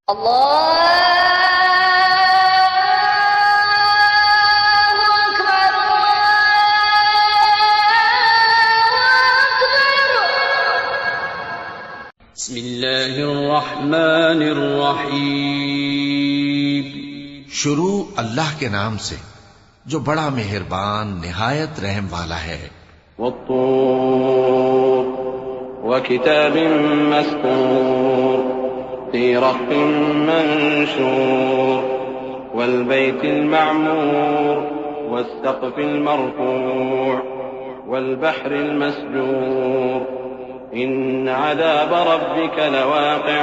بسم اللہ الرحمن الرحیم۔ شروع اللہ کے نام سے جو بڑا مہربان نہایت رحم والا ہے۔ والطور وكتاب مسطور في رق منشور والبيت المعمور والسقف المرفوع والبحر المسجور إن عذاب ربك لواقع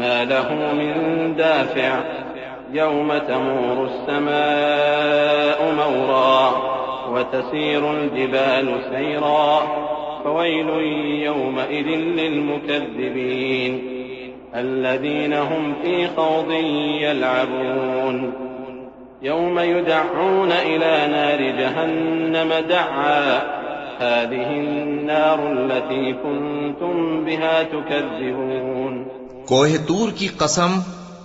ما له من دافع يوم تمور السماء مورا وتسير الجبال سيرا فويل يومئذ للمكذبين الذين هم في خوض يلعبون يوم يدعون إلى نار جهنم دعا هذه النار التي كنتم بها تكذبون۔ کوہ طور کی قسم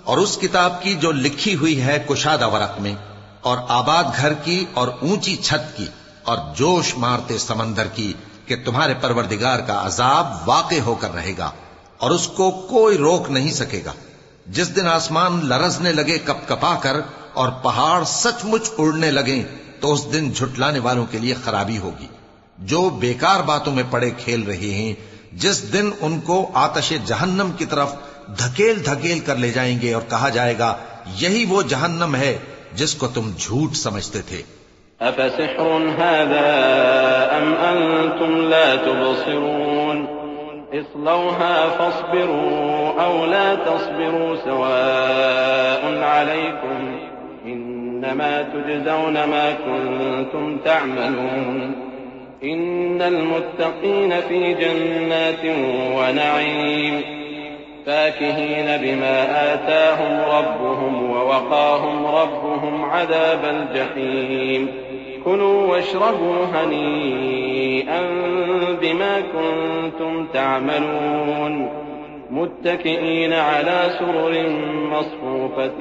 اور اس کتاب کی جو لکھی ہوئی ہے کشادہ ورق میں، اور آباد گھر کی اور اونچی چھت کی، اور جوش مارتے سمندر کی کہ تمہارے پروردگار کا عذاب واقع ہو کر رہے گا اور اس کو کوئی روک نہیں سکے گا۔ جس دن آسمان لرزنے لگے کپ کپا کر اور پہاڑ سچ مچ اڑنے لگیں تو اس دن جھٹلانے والوں کے لیے خرابی ہوگی جو بیکار باتوں میں پڑے کھیل رہے ہیں، جس دن ان کو آتش جہنم کی طرف دھکیل دھکیل کر لے جائیں گے اور کہا جائے گا یہی وہ جہنم ہے جس کو تم جھوٹ سمجھتے تھے۔ أفسحر هذا أم أنتم لا تبصرون اصلوها فاصبروا أو لا تصبروا سواء عليكم إنما تجزون ما كنتم تعملون إن المتقين في جنات ونعيم فاكهين بما آتاهم ربهم ووقاهم ربهم عذاب الجحيم كلوا واشربوا هنيئا بما كنتم تعملون متكئين على سرر مصفوفة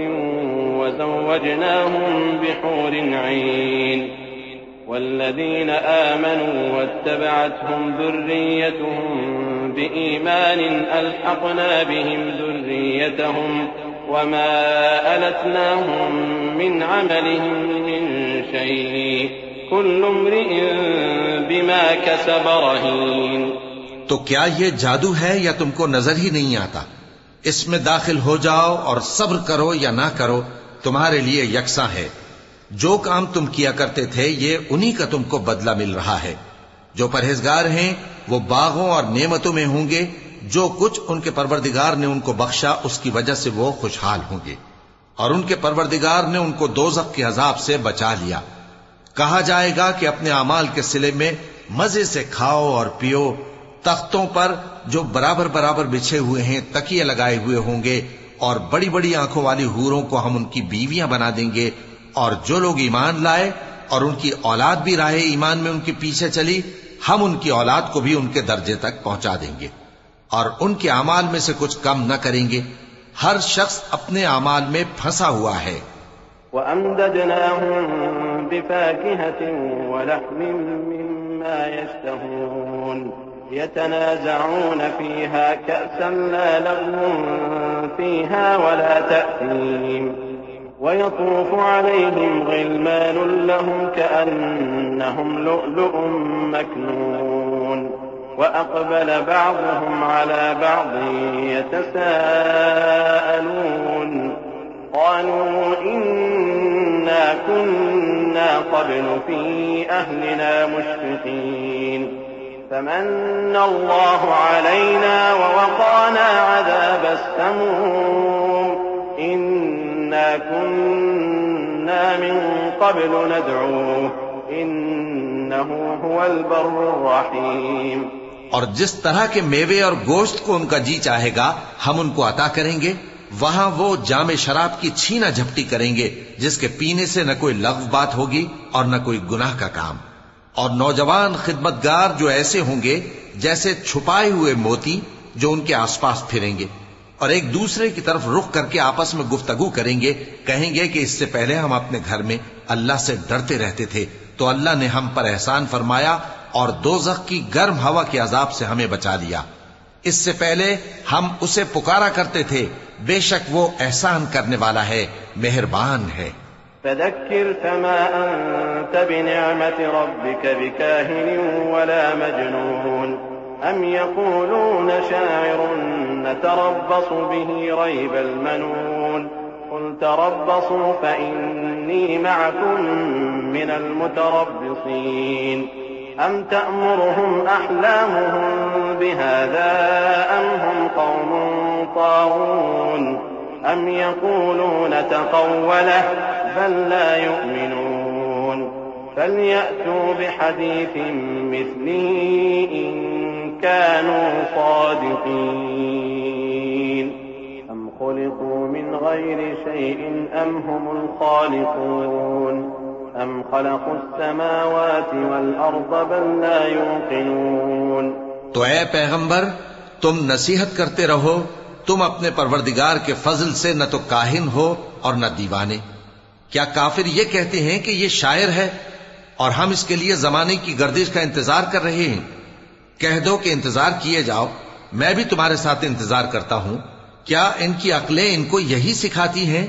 وزوجناهم بحور عين والذين آمنوا واتبعتهم ذريتهم بإيمان ألحقنا بهم ذريتهم وما ألتناهم من عملهم من شيء كل امرئ بما كسب رهين۔ تو کیا یہ جادو ہے یا تم کو نظر ہی نہیں آتا؟ اس میں داخل ہو جاؤ اور صبر کرو یا نہ کرو تمہارے لیے یکساں ہے۔ جو کام تم کیا کرتے تھے یہ انہی کا تم کو بدلہ مل رہا ہے۔ جو پرہیزگار ہیں وہ باغوں اور نعمتوں میں ہوں گے، جو کچھ ان کے پروردگار نے ان کو بخشا اس کی وجہ سے وہ خوشحال ہوں گے، اور ان کے پروردگار نے ان کو دوزخ کے عذاب سے بچا لیا۔ کہا جائے گا کہ اپنے اعمال کے صلے میں مزے سے کھاؤ اور پیو، تختوں پر جو برابر برابر بچھے ہوئے ہیں تکیے لگائے ہوئے ہوں گے، اور بڑی بڑی آنکھوں والی حوروں کو ہم ان کی بیویاں بنا دیں گے، اور جو لوگ ایمان لائے اور ان کی اولاد بھی راہ ایمان میں ان کے پیچھے چلی ہم ان کی اولاد کو بھی ان کے درجے تک پہنچا دیں گے اور ان کے اعمال میں سے کچھ کم نہ کریں گے۔ ہر شخص اپنے اعمال میں پھنسا ہوا ہے۔ وَأَمْدَدْنَاهُمْ بِفَاكِهَةٍ وَلَحْمٍ مِّمَّا يَشْتَهُونَ يَتَنَازَعُونَ فِيهَا كَأْسًا لَّا لَغْوٌ فِيهَا وَلَا تَأْثِيمٌ ويطوف عليهم غلمان لهم كأنهم لؤلؤ مكنون وأقبل بعضهم على بعض يتساءلون قالوا إنا كنا قبل في أهلنا مشفقين فمن الله علينا ووقانا عذاب السموم إنا كنا من قبل ندعوه إنه هو البر الرحيم۔ اور جس طرح کے میوے اور گوشت کو ان کا جی چاہے گا ہم ان کو عطا کریں گے، وہاں وہ جام شراب کی چھینا جھپٹی کریں گے جس کے پینے سے نہ کوئی لغو بات ہوگی اور نہ کوئی گناہ کا کام۔ اور نوجوان خدمتگار جو ایسے ہوں گے جیسے چھپائے ہوئے موتی جو ان کے آس پاس پھریں گے، اور ایک دوسرے کی طرف رخ کر کے آپس میں گفتگو کریں گے، کہیں گے کہ اس سے پہلے ہم اپنے گھر میں اللہ سے ڈرتے رہتے تھے تو اللہ نے ہم پر احسان فرمایا اور دوزخ کی گرم ہوا کے عذاب سے ہمیں بچا لیا۔ اس سے پہلے ہم اسے پکارا کرتے تھے، بے شک وہ احسان کرنے والا ہے، مہربان ہے۔ فذكر فما أنت بنعمة ربك بكاهن ولا مجنون أم يقولون شاعر نتربص به ريب المنون قل تربصوا فإني معكم من المتربصين أم تأمرهم أحلامهم بهذا أم هم قوم طاغون أم يقولون تقوله بل لا يؤمنون فليأتوا بحديث مثله إن كانوا صادقين أم خلقوا من غير شيء أم هم الخالقون أم خلقوا السماوات والأرض بل لا يوقنون۔ تو اے پیغمبر تم نصیحت کرتے رہو، تم اپنے پروردگار کے فضل سے نہ تو کاہن ہو اور نہ دیوانے۔ کیا کافر یہ کہتے ہیں کہ یہ شاعر ہے اور ہم اس کے لیے زمانے کی گردش کا انتظار کر رہے ہیں؟ کہہ دو کہ انتظار کیے جاؤ، میں بھی تمہارے ساتھ انتظار کرتا ہوں۔ کیا ان کی عقلیں ان کو یہی سکھاتی ہیں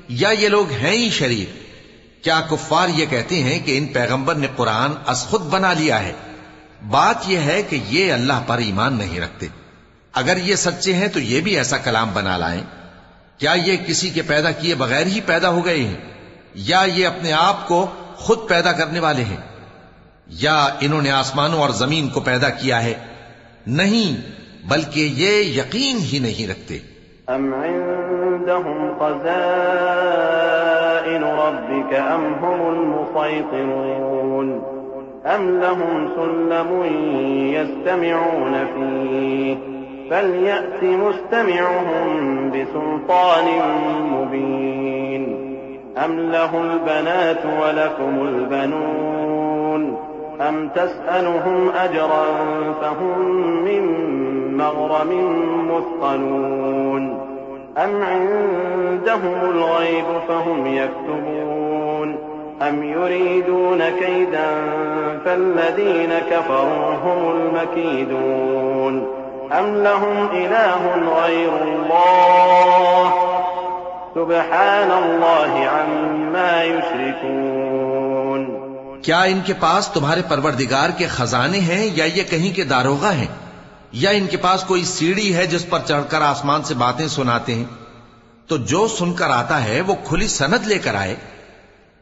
یا یہ لوگ ہیں ہی شریر؟ کیا کفار یہ کہتے ہیں کہ ان پیغمبر نے قرآن از خود بنا لیا ہے؟ بات یہ ہے کہ یہ اللہ پر ایمان نہیں رکھتے۔ اگر یہ سچے ہیں تو یہ بھی ایسا کلام بنا لائیں۔ کیا یہ کسی کے پیدا کیے بغیر ہی پیدا ہو گئے ہیں یا یہ اپنے آپ کو خود پیدا کرنے والے ہیں؟ یا انہوں نے آسمانوں اور زمین کو پیدا کیا ہے؟ نہیں، بلکہ یہ یقین ہی نہیں رکھتے۔ ام عندهم خزائن ربك ام هم المسيطرون ام لهم سلم يستمعون فيه فليأت مستمعهم بسلطان مبين أم له البنات ولكم البنون أم تسألهم أجرا فهم من مغرم مثقلون أم عندهم الغيب فهم يكتبون أم يريدون كيدا فالذين كفروا هم المكيدون أم لهم إله غير الله سبحان الله عما يشركون۔ کیا ان کے پاس تمہارے پروردگار کے خزانے ہیں یا یہ کہیں کے داروغہ ہیں؟ یا ان کے پاس کوئی سیڑھی ہے جس پر چڑھ کر آسمان سے باتیں سناتے ہیں؟ تو جو سن کر آتا ہے وہ کھلی سند لے کر آئے۔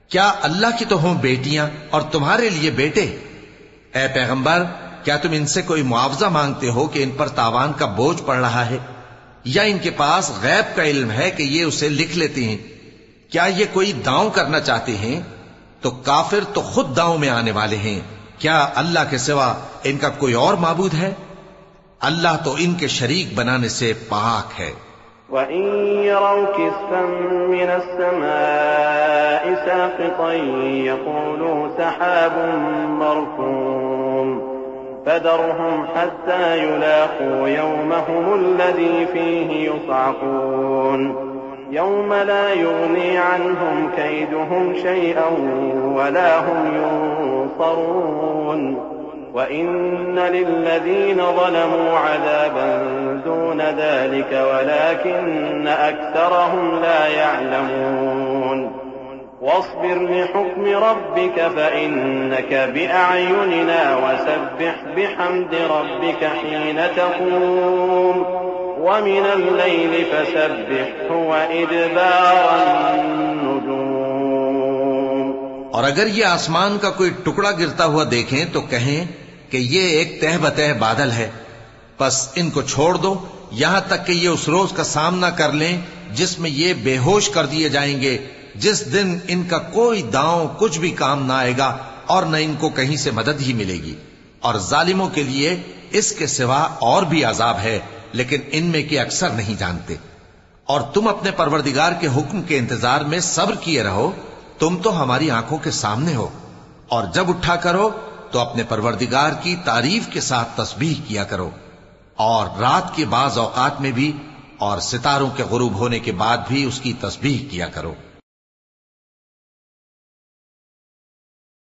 کیا اللہ کی تو ہوں بیٹیاں اور تمہارے لیے بیٹے؟ اے پیغمبر کیا تم ان سے کوئی معاوضہ مانگتے ہو کہ ان پر تاوان کا بوجھ پڑ رہا ہے؟ یا ان کے پاس غیب کا علم ہے کہ یہ اسے لکھ لیتے ہیں؟ کیا یہ کوئی داؤں کرنا چاہتے ہیں؟ تو کافر تو خود داؤں میں آنے والے ہیں۔ کیا اللہ کے سوا ان کا کوئی اور معبود ہے؟ اللہ تو ان کے شریک بنانے سے پاک ہے۔ وَإِن يَرَوْا كِسْفًا مِّنَ السَّمَاءِ سَاقِطًا يَقُولُوا سَحَابٌ مَّرْكُومٌ فَذَرْهُمْ حَتَّى يُلَاقُوا يَوْمَهُمُ الَّذِي فِيهِ يُصْعَقُونَ يَوْمَ لَا يُغْنِي عَنْهُمْ كَيْدُهُمْ شَيْئًا وَلَا هُمْ يُنصَرُونَ وَإِنَّ لِلَّذِينَ ظَلَمُوا عَذَابًا دُونَ ذَلِكَ وَلَكِنَّ أَكْثَرَهُمْ لَا يَعْلَمُونَ وَاصْبِرْ لِحُكْمِ رَبِّكَ فَإِنَّكَ بِأَعْيُنِنَا وَسَبِّحْ بِحَمْدِ رَبِّكَ حِينَ تَقُومُ وَمِنَ اللَّيْلِ فَسَبِّحْهُ وَإِدْبَارَ النُّجُومِ۔ اور اگر یہ آسمان کا کوئی ٹکڑا گرتا ہوا دیکھیں تو کہیں کہ یہ ایک تہ بتہ بادل ہے، پس ان کو چھوڑ دو یہاں تک کہ یہ اس روز کا سامنا کر لیں جس میں یہ بے ہوش کر دیے جائیں گے، جس دن ان کا کوئی داؤں کچھ بھی کام نہ آئے گا اور نہ ان کو کہیں سے مدد ہی ملے گی۔ اور ظالموں کے لیے اس کے سوا اور بھی عذاب ہے، لیکن ان میں کے اکثر نہیں جانتے۔ اور تم اپنے پروردگار کے حکم کے انتظار میں صبر کیے رہو، تم تو ہماری آنکھوں کے سامنے ہو۔ اور جب اٹھا کرو تو اپنے پروردگار کی تعریف کے ساتھ تسبیح کیا کرو، اور رات کے بعض اوقات میں بھی اور ستاروں کے غروب ہونے کے بعد بھی اس کی تسبیح کیا کرو۔